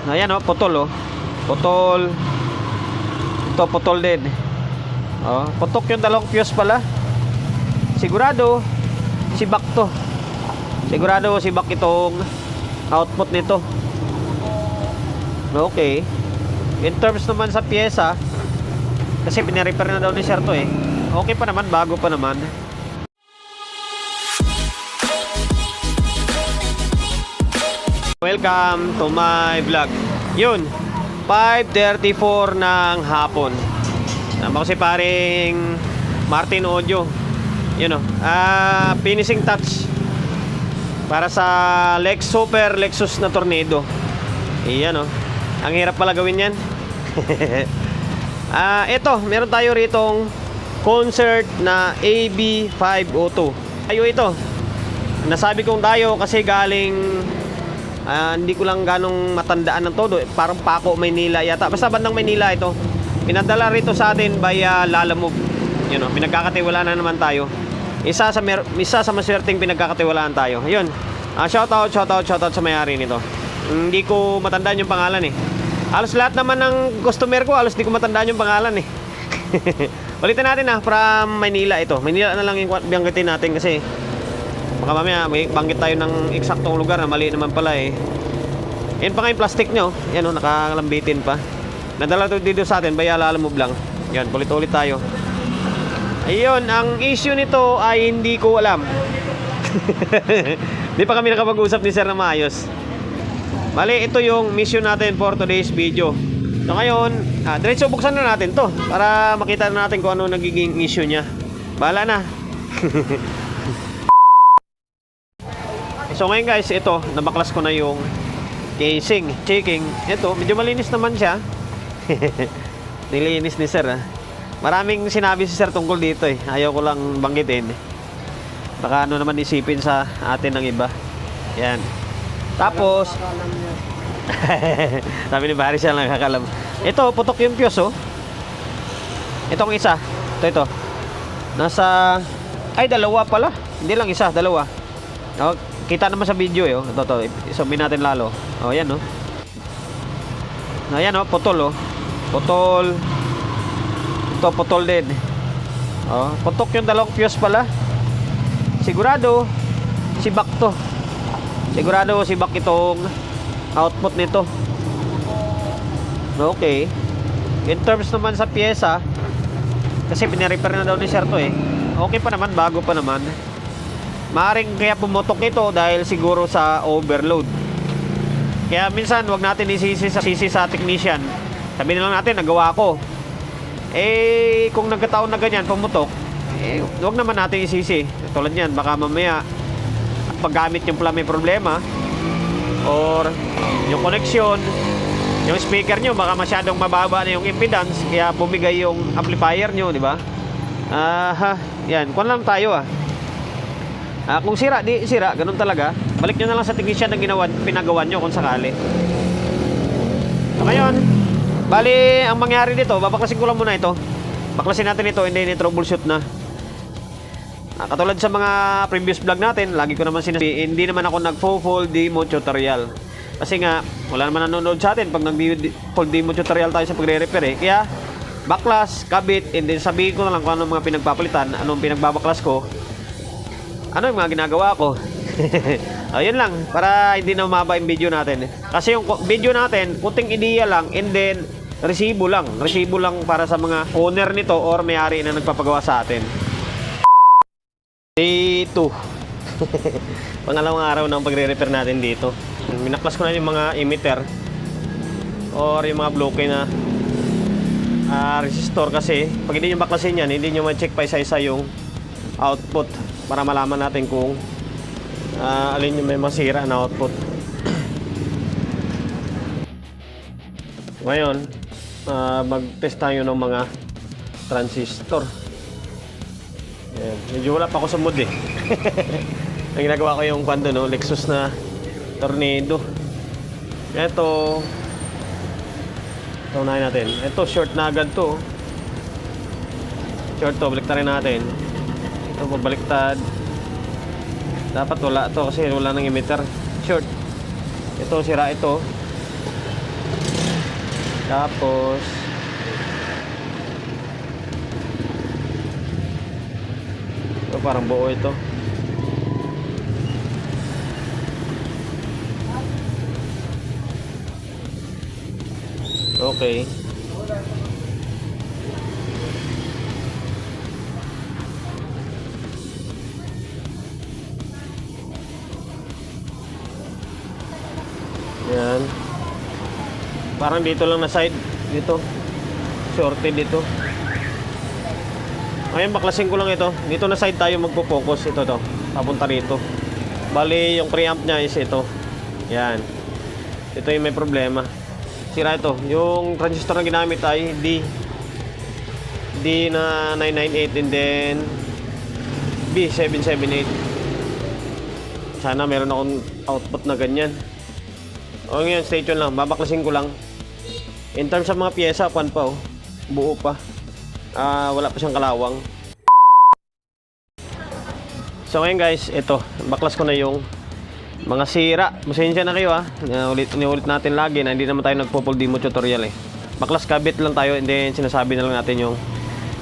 Ayan oh, putol oh. Putol. Ito putol din. Oh, putok yung dalawang fuse pala. Sigurado sibak to. Sigurado sibak itong output nito. Okay. In terms naman sa pyesa, kasi pinarepair na daw ni Sir to eh. Okay pa naman, bago pa naman. Welcome to my vlog. Yun, 5:34 ng hapon. Nama ko si paring Martin Audio. Yun o, finishing touch para sa Super Lexus na Tornado. Iyan o, ang hirap pala gawin yan. Ito, meron tayo ritong concert na AB502. Tayo ito, nasabi kong tayo kasi galing hindi ko lang ganong matandaan ng todo. Parang Paco, Maynila yata. Basta bandang Maynila ito. Pinadala rito sa atin via Lalamove. Yun o, pinagkakatiwalaan na naman tayo. Isa sa maswerteng pinagkakatiwalaan tayo. Yun, shoutout sa may-ari nito. Hindi ko matandaan yung pangalan eh. Halos lahat naman ng customer ko, halos di ko matandaan yung pangalan eh. Ulitin natin from Maynila ito. Maynila na lang yung banggitin natin kasi baka mamaya may banggit tayo ng eksaktong lugar na mali naman pala eh. Yan pa nga yung plastic nyo. Yan o, nakalambitin pa. Nadala to dito sa atin, via Lalamove lang. Yan, ulit tayo. Ayun, ang issue nito ay hindi ko alam. Di pa kami nakapag-usap ni Sir na maayos. Bali, ito yung mission natin for today's video. So ngayon, diretso buksan na natin to para makita na natin kung ano nagiging issue niya. Bahala na. So ngayon guys, ito, nabaklas ko na yung casing, checking. Ito, medyo malinis naman siya. Nilinis ni Sir Maraming sinabi si Sir tungkol dito eh. Ayaw ko lang banggitin. Baka ano naman isipin sa atin ng iba. Yan. Tapos sabi ni Barry siya lang nakakalam. Ito, putok yung fuse oh. Itong isa. Ito. Nasa, dalawa pala. Hindi lang isa, dalawa. Oh, kita naman sa video eh oh. Ito, isumin natin lalo. Oh, yan oh. Ayan oh, putol oh. Putol. Ito, putol din. Oh, putok yung dalawang fuse pala. Sigurado sibak to. Sigurado sibak itong output nito. Okay. In terms naman sa pyesa, kasi pinarepair na daw ni Sir to eh. Okay pa naman, bago pa naman. Maaring kaya pumutok ito dahil siguro sa overload. Kaya minsan wag natin isisi sa technician. Sabihin lang natin nagawa ko. Eh kung nagkataon na ganyan pumutok, wag naman natin isisi. Tulad niyan, baka mamaya paggamit yung pala may problema or yung connection, yung speaker nyo baka masyadong mababa na yung impedance kaya bumigay yung amplifier nyo, di ba? Yan, kung lang tayo kung sira, di sira, ganun talaga. Balik nyo na lang sa technician na pinagawa nyo kung sakali. So ngayon, bali, ang mangyari dito, babaklasin ko lang muna ito. Baklasin natin ito, hindi troubleshoot na. Katulad sa mga previous vlog natin, lagi ko naman sinasabi, hindi naman ako nag-full demo tutorial. Kasi nga, wala naman nanonood sa atin pag nag-full demo tutorial tayo sa pagre-repair eh. Kaya, baklas, kabit, and then sabihin ko na lang kung anong mga pinagpapalitan, anong pinagbabaklas ko, ano yung mga ginagawa ko. Ayun lang, para hindi na umaba yung video natin. Kasi yung video natin, kunting ideya lang, and then, resibo lang para sa mga owner nito or may-ari na nagpapagawa sa atin. Day 2. Pangalawang araw ng pagre-repair natin dito. Minaklas ko na yung mga emitter or yung mga bloke na resistor kasi pag hindi nyo baklasin yan, hindi nyo ma-check pa isa-isa yung output para malaman natin kung alin yung may masira na output. Ngayon, mag-test tayo ng mga transistor. Ayan. Medyo wala pa ako sa mood eh. Ang ginagawa ko yung Lexus na Tornado. Ito, unahin natin. Ito, short na agad to. Short to, baliktarin natin. Ito, pabaliktad. Dapat wala to kasi wala nang emitter. Short. Ito, sira ito. Tapos ito, parang buo ito. Okay. Yan. Parang dito lang na side. Dito. Shorted dito. Ngayon baklasin ko lang ito. Dito na side tayo magpo-focus. Ito to. Papunta rito. Bali yung preamp niya is ito. Yan. Ito yung may problema. Sira ito. Yung transistor na ginamit ay D na 998 and then B778. Sana meron akong output na ganyan. O ngayon, stay tuned lang. Babaklasin ko lang. In terms sa mga pyesa, pan pa oh. Buo pa. Wala pa siyang kalawang. So ngayon guys, ito. Baklas ko na yung mga sira. Masensya na kayo Ulit natin lagi na hindi naman tayo nagpo-full demo tutorial eh. Baklas kabit lang tayo and then sinasabi na lang natin yung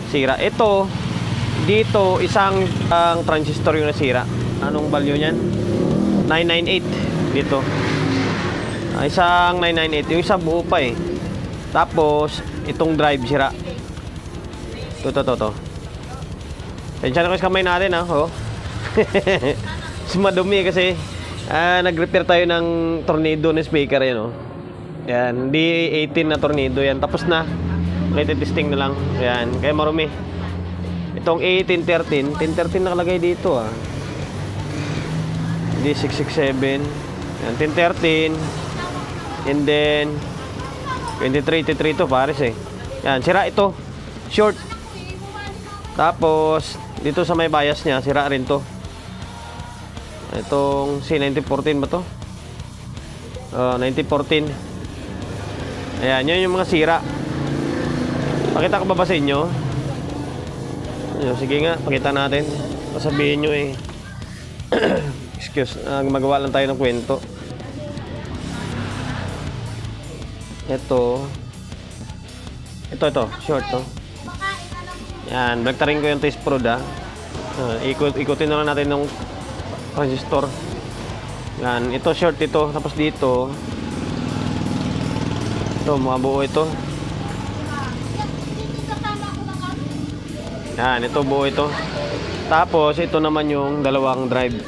sira. Ito, dito, isang transistor yung nasira. Anong value niyan? 998 dito. Isang 998. Yung isa buo pa eh. Tapos, itong drive sira. Ito. Tensya na kasi kamay natin oh. Madumi kasi nag-repair tayo ng tornado na speaker yan oh. Yan, D18 na tornado yan. Tapos na. Ulit testing na lang. Yan, kaya marumi. Itong A1013, 1013 nakalagay dito D667. Yan, 1013. And then 23 to pares eh. Yan, sira ito. Short. Tapos dito sa may bias niya, sira rin to. Itong C9014 ba to? 9014. Ayan, yun yung mga sira. Pakita ko ba sa inyo? Sige nga, pakita natin. Sabihin nyo eh. Excuse, magawa lang tayo ng kwento. Ito, short to. Yan, bagtarin ko yung test prod ikutin na lang natin ng transistor. Yan, ito short ito. Tapos dito, ito, mga buo ito. Yan, ito buo ito. Tapos, ito naman yung dalawang drive.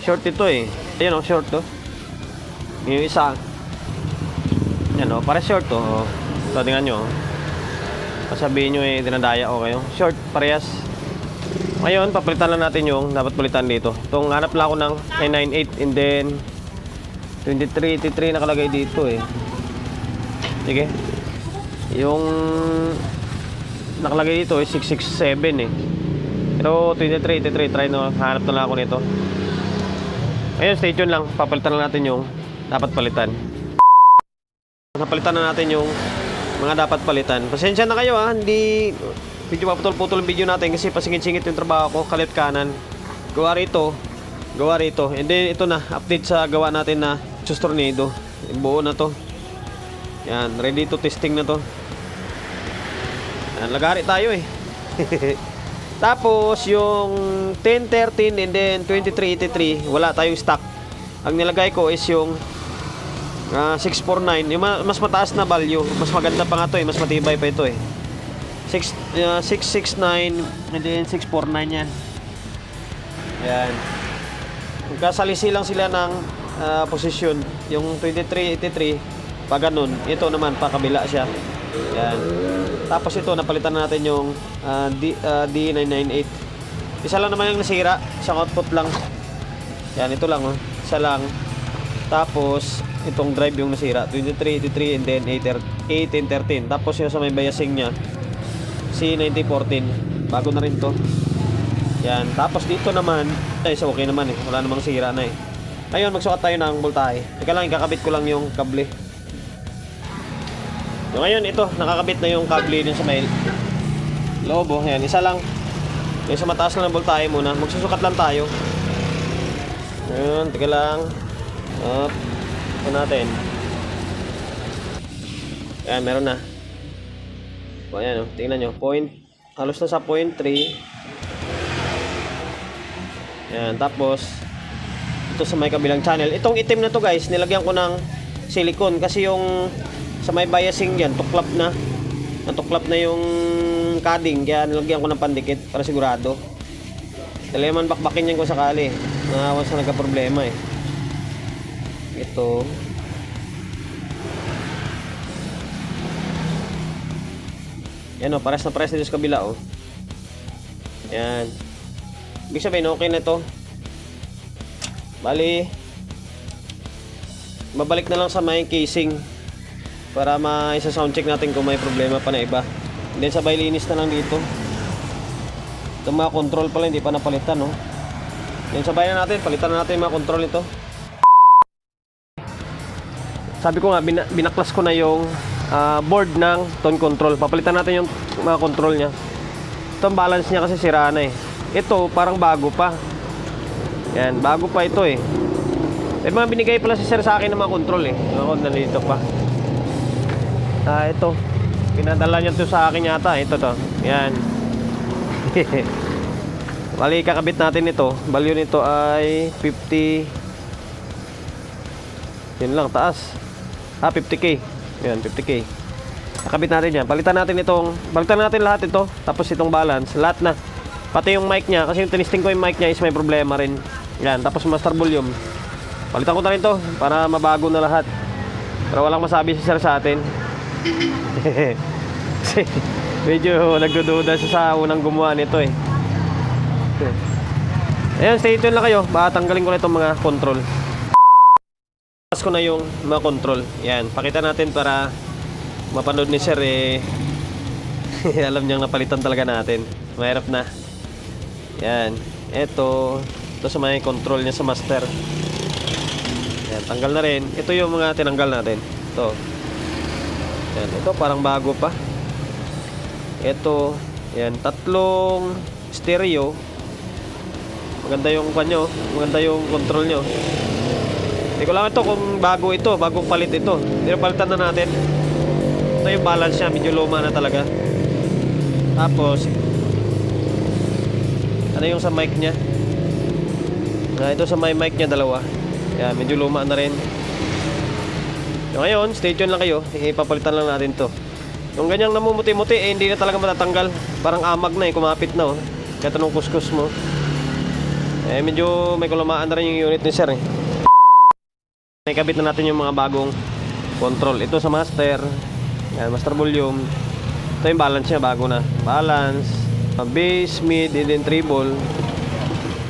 Short ito eh. Ayan short to. Yung isa, yan para short to. So, tingnan nyo. Sabihin nyo eh, dinadaya ko kayo. Short, parehas. Ngayon, papalitan lang natin yung dapat palitan dito. Itong hanap lang ako ng 998 and then 2383 nakalagay dito eh. Sige. Yung nakalagay dito eh, 667 eh. Pero 2383, try na, hanap na lang ako nito. Ngayon, stay tuned lang. Papalitan lang natin yung dapat palitan. Napalitan na natin yung mga dapat palitan. Pasensya na kayo hindi medyo paputol-putol ang video natin kasi pasingit-singit yung trabaho ko, kalit kanan. Gawa rito. And then ito na, update sa gawa natin na sus tornado. Buo na to. Yan, ready to testing na to. Yan, lagari tayo eh. Tapos yung 1013 and then 2383, wala tayong stock. Ang nilagay ko is yung 649, yung mas mataas na value. Mas maganda pa nga to eh, mas matibay pa ito eh. 669 and then 649 yan. Yan. Magkasalisi lang sila ng posisyon. Yung 2383 pag ganun, ito naman pa kabila siya. Yan. Tapos ito napalitan na natin yung D998. Isa lang naman yung nasira, isang output lang. Yan, ito lang isa lang. Tapos itong drive yung nasira, 2383 and then 1813. Tapos yung sa may biasing niya, C9014. Bago na rin to. Yan. Tapos dito naman, so okay naman eh. Wala namang sira na eh. Ngayon, magsukat tayo ng voltahe. Teka lang, ikakabit ko lang yung kable. So, ngayon, ito, nakakabit na yung kable din sa may lobo. Yan, isa lang. Yung sa mataas lang ng voltahe muna. Magsusukat lang tayo. Ngayon, teka lang. Up. Ito natin. Ayan, meron na. O, ayan, tingnan nyo. Halos na sa 0.3. Ayan, tapos ito sa may kabilang channel. Itong itim na to guys, nilagyan ko ng silicone kasi yung sa may biasing yan, tuklap na. Natuklap na yung cutting, kaya nilagyan ko ng pandikit para sigurado. Talaman bakbakin yan kung sakali. Once na nagka-problema eh. Ito. Yan o, pares na pares dito sa kabila o. Yan. Ibig sabihin, okay na to. Bali, babalik na lang sa may casing para ma-sound check natin kung may problema pa na iba. And then sabay linis na lang dito. Itong mga control pala hindi pa napalitan, no? Then sabay na natin, palitan na natin yung mga control nito. Sabi ko nga, binaklas ko na yung board ng tone control. Papalitan natin yung mga control niya. Itong balance niya kasi sira na eh. Ito parang bago pa. Yan, bago pa ito eh. May mga binigay pala si sir sa akin ng mga control eh. Ako, nandito pa. Ito. Pinadala niya to sa akin yata. Ito to. Yan. Bali, kakabit natin ito. Value nito ay 50. Yun lang, taas. 50k. Yan, 50k. Kakabit natin yan. Palitan natin lahat ito. Tapos itong balance. Lahat na. Pati yung mic niya. Kasi yung tinisting ko yung mic niya is may problema rin. Yan, tapos master volume. Palitan ko na rin to para mabago na lahat. Pero walang masabi si sir sa atin. Kasi medyo nagdududa siya sa unang gumawa nito eh. Ayan, stay tuned lang kayo. Baka tanggalin ko na itong mga control. Tapos ko na yung mga control. Yan, pakita natin para mapanood ni sir eh. Alam niyang napalitan talaga natin. Mahirap na. Yan, ito sa may control niya sa master. Yan, tanggal na rin. Ito yung mga tinanggal natin. Ito. Yan, ito parang bago pa. Ito, yan, tatlong stereo. Maganda yung kanyo, maganda yung control nyo. Hindi ko lang ito kung bago ito, bagong palit ito. Pero palitan na natin. Ito yung balance niya, medyo luma na talaga. Tapos ano yung sa mic niya? Ito sa may mic niya, dalawa. Kaya medyo luma na rin. So, ngayon, stay tuned lang kayo. Ipapalitan lang natin to. Yung ganyang namumuti-muti, hindi na talaga matatanggal. Parang amag na eh, kumapit na oh. Kaya tanong kuskus mo. Medyo may kulamaan na rin yung unit ni sir eh. Ikabit na natin yung mga bagong control. Ito sa master. Yan, master volume. Ito yung balance niya, bago na. Balance, bass, mid, and then treble.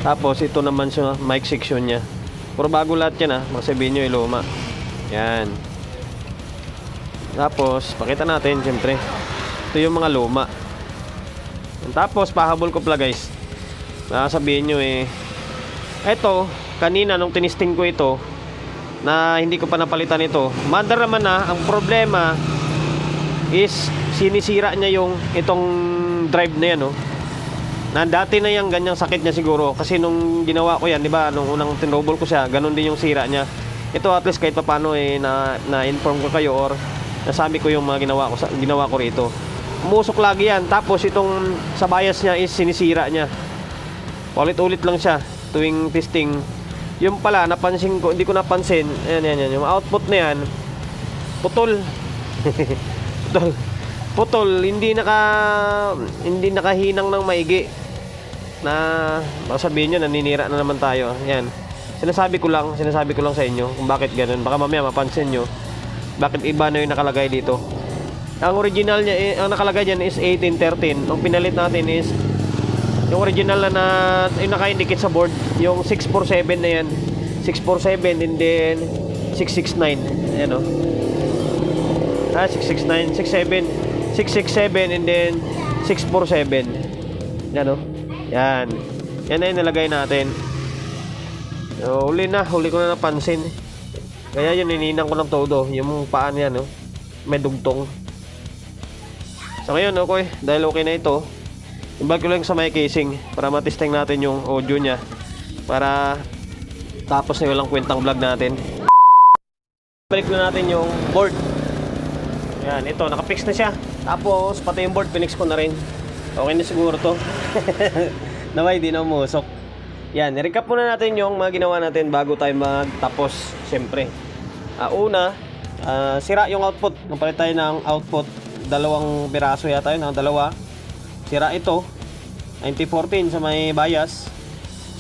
Tapos ito naman siya, mic section niya. Puro bago lahat yan magsabihin nyo iluma. Yan. Tapos, pakita natin, siyempre. Ito yung mga luma. Tapos, pahabol ko pala guys. Sabihin nyo eto, kanina nung tinisting ko ito, na hindi ko pa napalitan ito, mandar naman ang problema is sinisira niya yung itong drive na yan na dati na yung ganyang sakit niya siguro kasi nung ginawa ko yan, di ba, nung unang tinrobol ko siya, ganun din yung sira niya. Ito at least kahit paano na-inform ko kayo or nasabi ko yung mga ginawa ko rito. Umusok lagi yan. Tapos itong sa bias niya is sinisira niya. Ulit-ulit lang siya tuwing testing. Yung pala napansin ko, hindi ko napansin. Ayan. Yung output na yan putol. Putol, hindi nakahinang ng maigi. Na baka sabihin nyo, naninira na naman tayo. Ayan. Sinasabi ko lang sa inyo kung bakit ganun. Baka mamaya mapansin nyo bakit iba na yung nakalagay dito. Ang original niya, ang nakalagay dyan is 1813. Ang pinalit natin is yung original na yung naka-indicate sa board, yung 647 na yan. 647 and then 669. Ayan 669, 667 and then 647. Yan Yan. Yan na yung nilagay natin. So, huli ko na napansin. Kaya yun, ininang ko ng todo. Yung paan yan may dugtong. So ngayon, okay, dahil okay na ito, ibalik ko lang sa may casing para matesting natin yung audio niya para tapos na walang kwentang vlog natin. Balik na natin yung board. Yan, ito, nakapix na siya. Tapos, pati yung board, pinix ko na rin. Okay na siguro to. Naway, di na umusok. Yan, i-recap muna natin yung mga ginawa natin bago tayo magtapos. Siyempre. Una, sira yung output. Napalit tayo ng output. 2 piraso yata yun, 2. Sira ito. 9014 sa may bias.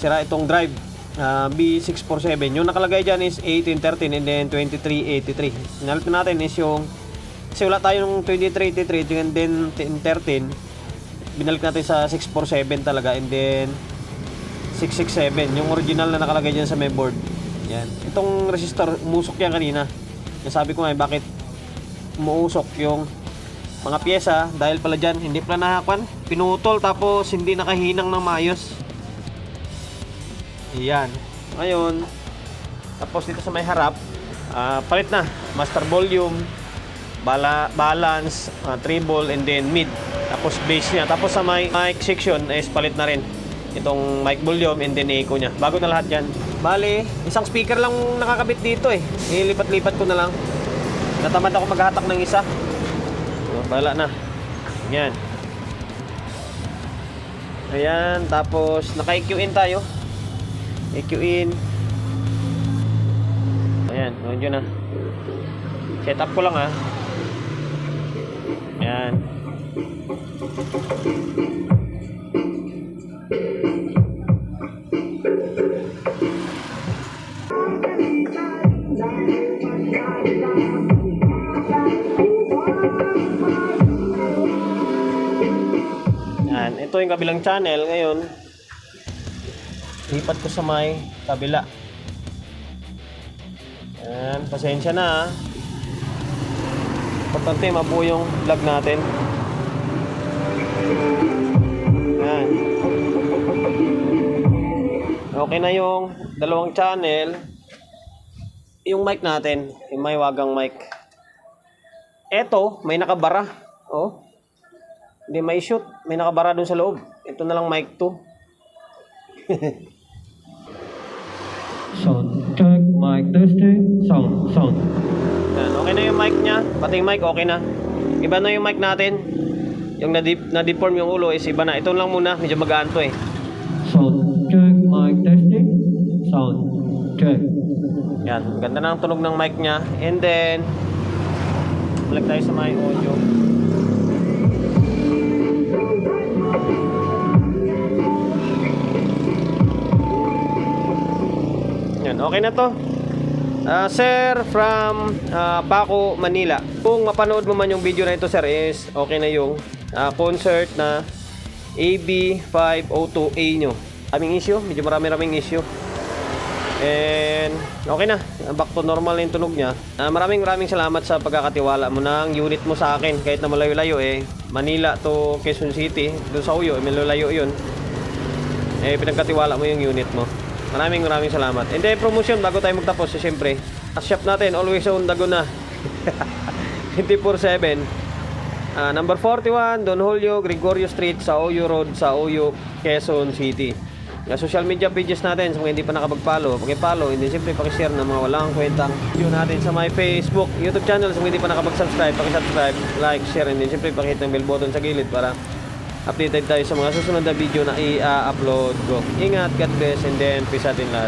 Sira itong drive. B647. Yung nakalagay dyan is 1813 and then 2383. Sinalip natin is yung kasi wala tayo ng 2383 and then 1013. Binalik natin sa 647 talaga and then 667. Yung original na nakalagay dyan sa may board. Yan. Itong resistor, umusok yan kanina. Yung sabi ko nga bakit umuusok yung mga pyesa dahil pala dyan hindi pala nahakwan. Pinutol tapos hindi nakahinang ng maayos. Yan. Ngayon, tapos dito sa may harap, palit na. Master volume, balance, treble, and then mid. Tapos bass niya. Tapos sa may mic section is palit na rin. Itong mic volume and then echo niya. Bago na lahat yan. Bali, isang speaker lang nakakabit dito eh. Ilipat-lipat ko na lang. Natamad ako maghatak ng isa. Bala na. Yan. Ayan. Tapos naka-EQ in tayo. EQ in. Ayan. Noon yun na. Set up ko lang ha. Ayan. Yan, ito yung kabilang channel. Ngayon, lipat ko sa may kabila. Yan, pasensya na. Importante, mabuo yung vlog natin. Yan. Okay na yung 2 channel. Yung mic natin, yung may wagang mic. Ito, may nakabara. Oh. Hindi may shoot. May nakabara dun sa loob. Ito na lang mic 2. Sound check, mic testing. Sound. Yan, okay na yung mic niya. Pati yung mic, okay na. Iba na yung mic natin. Yung na-deform yung ulo is iba na. Ito lang muna. Medyo magaan to eh. Sound check, mic testing. Sound check. Yan. Ganda na ang tunog ng mic niya. And then, balik tayo sa may audio. Yan, okay na to. Sir from Paco, Manila. Kung mapanood mo man yung video na ito sir is okay na yung concert na AB502A nyo. Aming issue, medyo maraming issue. And okay na, back to normal na yung tunog nya. Maraming salamat sa pagkakatiwala mo ng unit mo sa akin. Kahit na malayo-layo eh, Manila to Quezon City, doon sa Uyo, malayo yun. Eh pinagkatiwala mo yung unit mo. Maraming salamat. And then promotion bago tayo magtapos, siyempre. Shop natin always on Laguna. 24/7. Number 41 Don Julio Gregorio Street sa Oyo Road sa Oyo, Quezon City. Social media pages natin sa mga hindi pa nakapag-follow, paki-follow, and then siyempre paki-share ng mga walang kwentang video natin sa my Facebook, YouTube channel. Sa mga hindi pa nakapag-subscribe, paki-subscribe, like, share, and then siyempre paki-hit ng bell button sa gilid para updated tayo sa mga susunod na video na i-upload ko. Ingat, God bless, and then peace atin lahat.